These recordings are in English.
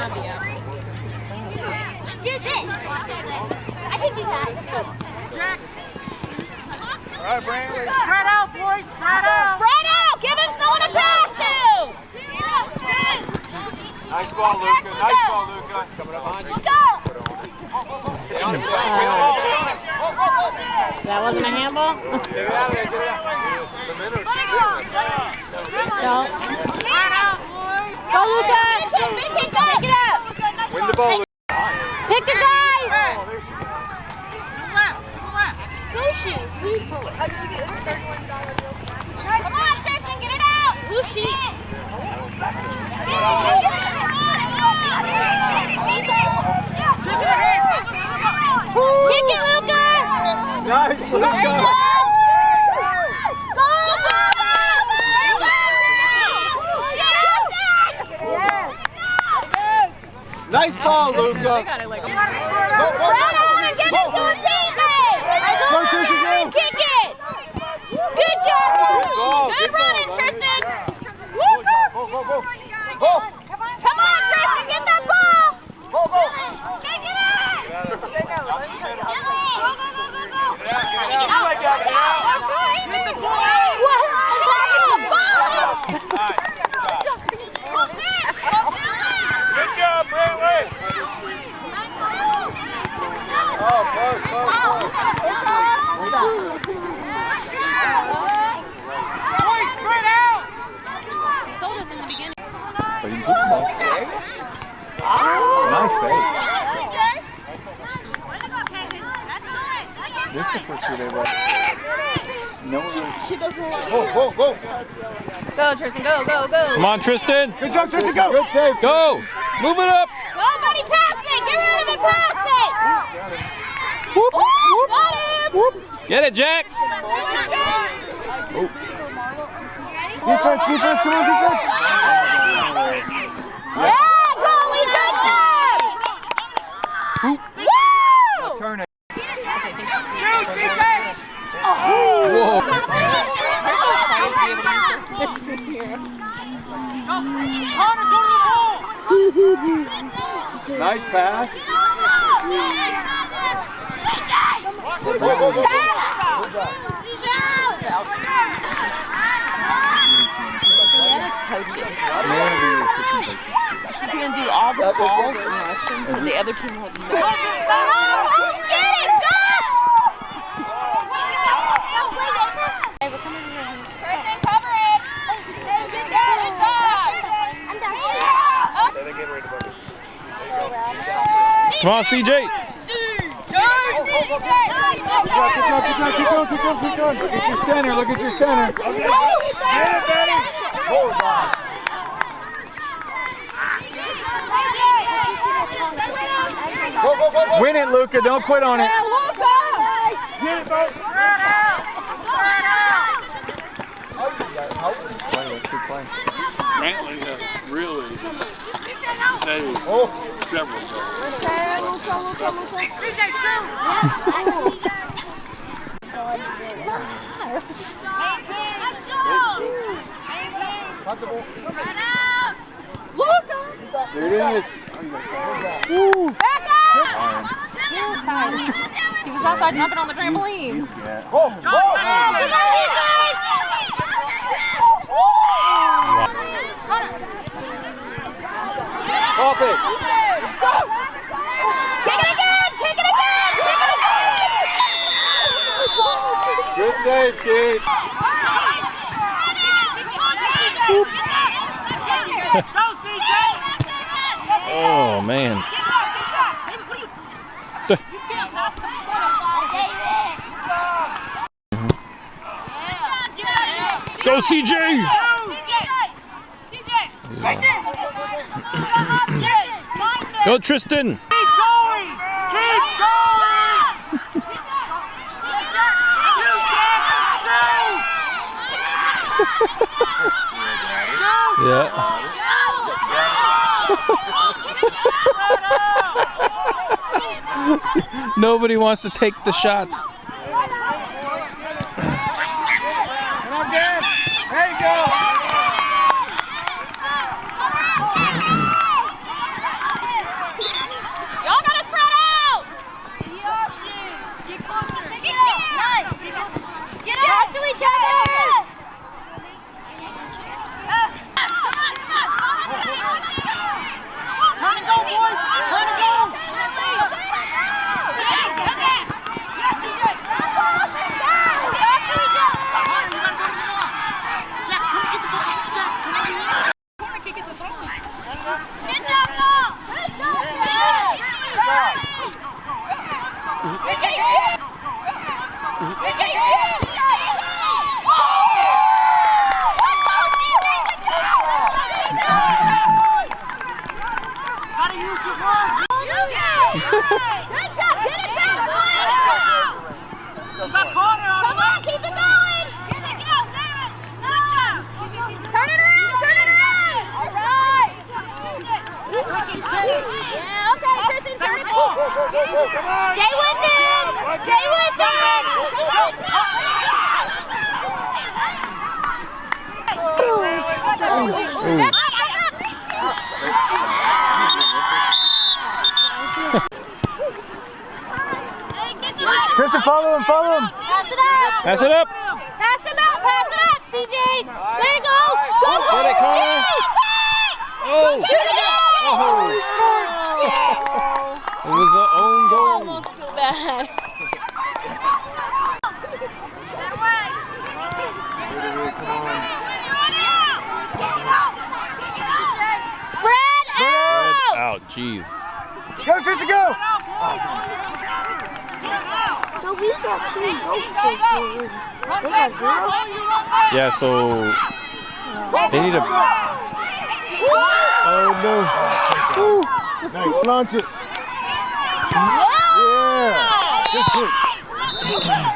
Do this. I can do that. All right, Brandon. Spread out, boys. Spread out. Spread out. Give him someone to pass to. Nice ball, Luca. Nice ball, Luca. Coming up behind you. Go. That wasn't a handball? Get it out of there. Get it out. No. Go, Luca. Pick it up. Win the ball, Luca. Pick the guy. Who shoot? Come on, Tristan, get it out. Who shoot? Kick it, Luca. Nice, Luca. Nice ball, Luca. Get it to a teammate. Go, Tristan, go. Kick it. Good job. Good running, Tristan. Go. Come on, Tristan, get that ball. Go. Kick it out. Good job, Brantley. Oh, close. Boys, spread out. He told us in the beginning. But he put them Nice face. This is the first year they were. No one. She doesn't like Go. Go, Tristan, go. Come on, Tristan. Good job, Tristan, go. Good save. Go. Move it up. Nobody pass it. Get rid of it. Pass it. Whoop, whoop, Got him. whoop. Get it, Jax. Oh. Defense, come on, defense. Yeah, goalie, good job. Woo! Turn it. Whoa. Nice pass. Go. Sienna's coaching. She's going to do all the calls and motions so the other team will know. Tristan, cover it. Good job. Come on, CJ. Keep going. Look at your center. Get it, Benny. Go. Win it, Luca. Don't quit on it. Get it, Bo. Brantley has really saved several goals. There it is. Back up! He was outside jumping on the trampoline. Go. Pop it. Kick it again! Good save, kid. Oh, man. Go, CJ. Go, Tristan. Keep going. Yeah. Nobody wants to take the shot. Come on, Dan. There you go. Come on, keep it going. Turn it around, turn it around. All right. Yeah, okay, Tristan, turn it around. Stay with him. Stay with him. Tristan, follow him, follow him. Pass it up. Pass it up. Pass it up, CJ. There you go. Go, Get it, Connor. Oh. Oh. It was an own goal. Almost feel bad. Spread out. Out, jeez. Go, Tristan, go. Yeah, so they need a. Oh no. Nice. Launch it. Yeah. Good kick.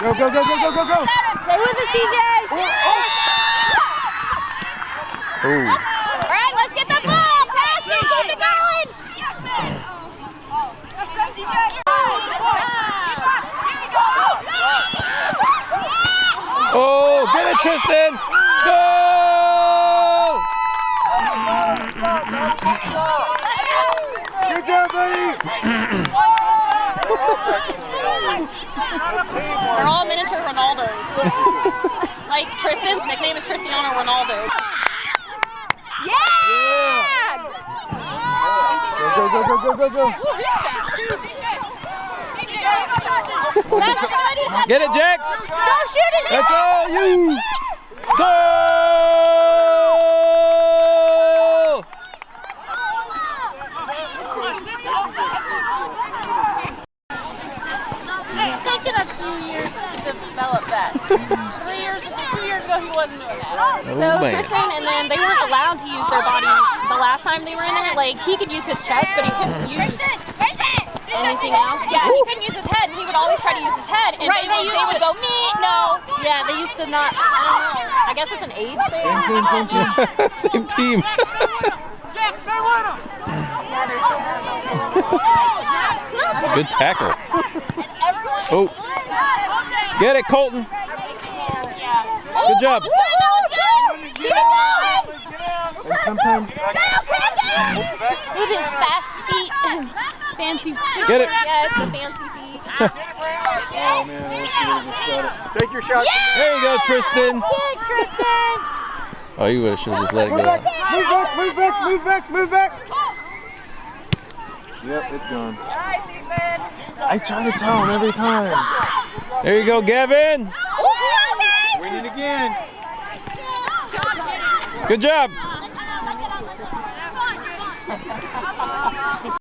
Go, go, go, go, go, go, go. Stay with it, CJ. Oh. All right, let's get the ball. Pass it. Keep it going. Oh, get it, Tristan. Go! Good job, buddy. They're all miniature Ronaldos. Like Tristan's nickname is Cristiano Ronaldo. Yeah! Go, go, go, go, go, go. Get it, Jax. Go shoot it! That's all you. Go! It's taken a few years to develop that. 2 years ago, he wasn't doing that. Oh, So man. Tristan, and then they weren't allowed to use their bodies the last time they were in it. Like, he could use his chest, but he couldn't use anything else. Yeah, he couldn't use his head. He would always try to use his head, and Right, they would go, me, no. Yeah, they used to not, I don't know. I guess it's an age thing. Same team. Good tackle. Oh. Get it, Colton. Good job. That was good! Keep it going! And sometimes With his fast feet and fancy feet. Get it. Yes, the fancy feet. oh man, I wish you would have just shot it. Take your shot. There you go, Tristan. Good, Tristan! Oh, you should have just let it Move go. back, move back, move back, move back, move back. Yep, it's gone. I try to tell him every time. There you go, Gavin. Win it again. Good job.